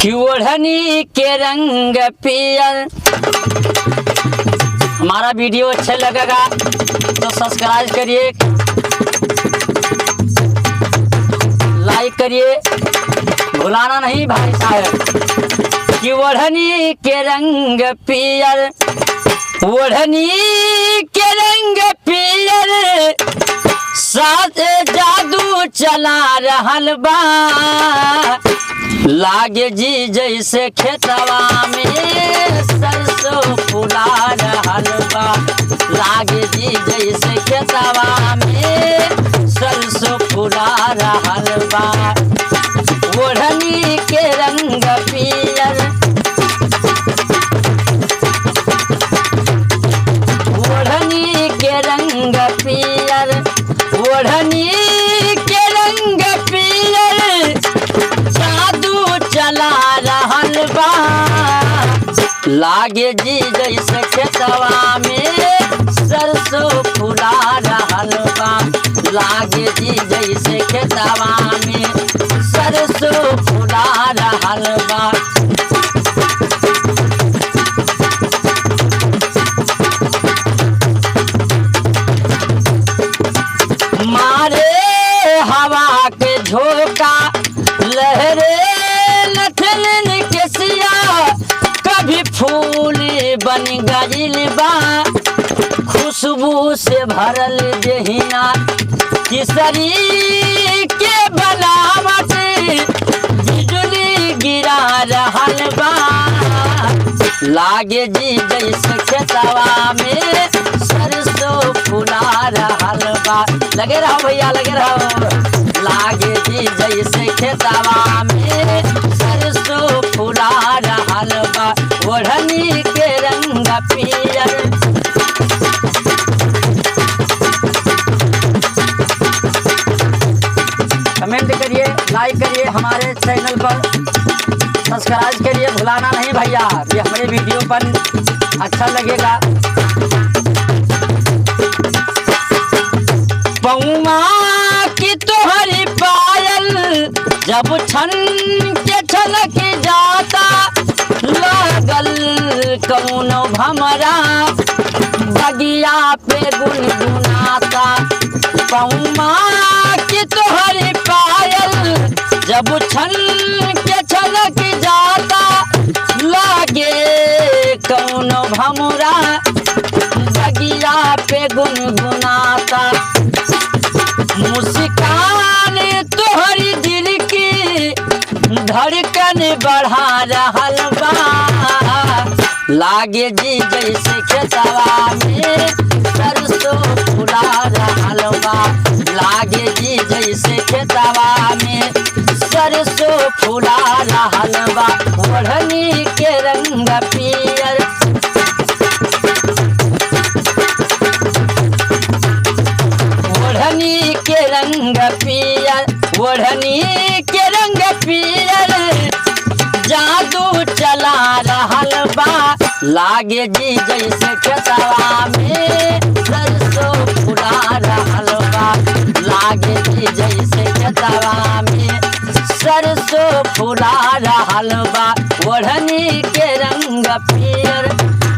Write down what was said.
कि ओढ़नी के रंग पियर। हमारा वीडियो अच्छा लगेगा तो सब्सक्राइब करिए, लाइक करिए, भुलाना नहीं भाई साहब। कि ओढ़नी के रंग पियर, ओढ़नी के रंग पियर, साथ जादू चला रहल बा। लागे जी जैसे खेतवा में सरसों फुला रहल बा। लागे जी जैसे खेतवा में सरसों फुला रहल बा। ओढ़नी के रंग पियर, ओढ़नी के रंग पियर, ओढ़नी के रंग पियर, जादू चला रहल बा। लागे जी जैसे खेतवा में सरसों फुला रहल बा। लागे जी जैसे खेतवा में सरसों फुला रहल बा। मारे हवा के झोंका, लहरे लथलन के सिया, कभी फूल बन गइल बा। खुशबू से भरल देहिया किसरी के बनावट, बिजली गिरा रहल बा। लागे जी जैसे खेतवा में सरसों फुला रहल बा। लगे रहो भैया, लगे रहो। लागे जी जैसे खेतवा में सरसों फुला रहल बा। ओढ़नी के रंग पियर, कमेंट करिए, लाइक करिए, हमारे चैनल पर सब्सक्राइब करिए, भुलाना नहीं भैया। ये हमारे वीडियो पर अच्छा लगेगा। पौमा की तोहरी पायल, जब छन के छलक जाता, लागल कौनो भमरा, बगिया पे गुनगुनाता। पौमा की तोहरी पायल, जब छन के छलक जाता, लागे कौनो भमरा, बगिया पे गुनगुनाता। मुस्कान तोहरी दिल की धड़कन बढ़ा रहल बा। लागे जी जैसे खेतवा में सरसों फुला रहल बा। लागे जी जैसे खेतवा में सरसों फुला रहल बा। ओढ़नी के रंग पियर, ओढ़नी के रंग पियर, ओढ़नी के रंग पियर, जादू चला रहल बा। लागे जी जैसे खेतवा में सरसों फुला रहल बा। लागे जी जैसे खेतवा में सरसों फुला रहल बा। ओढ़नी के रंग पियर।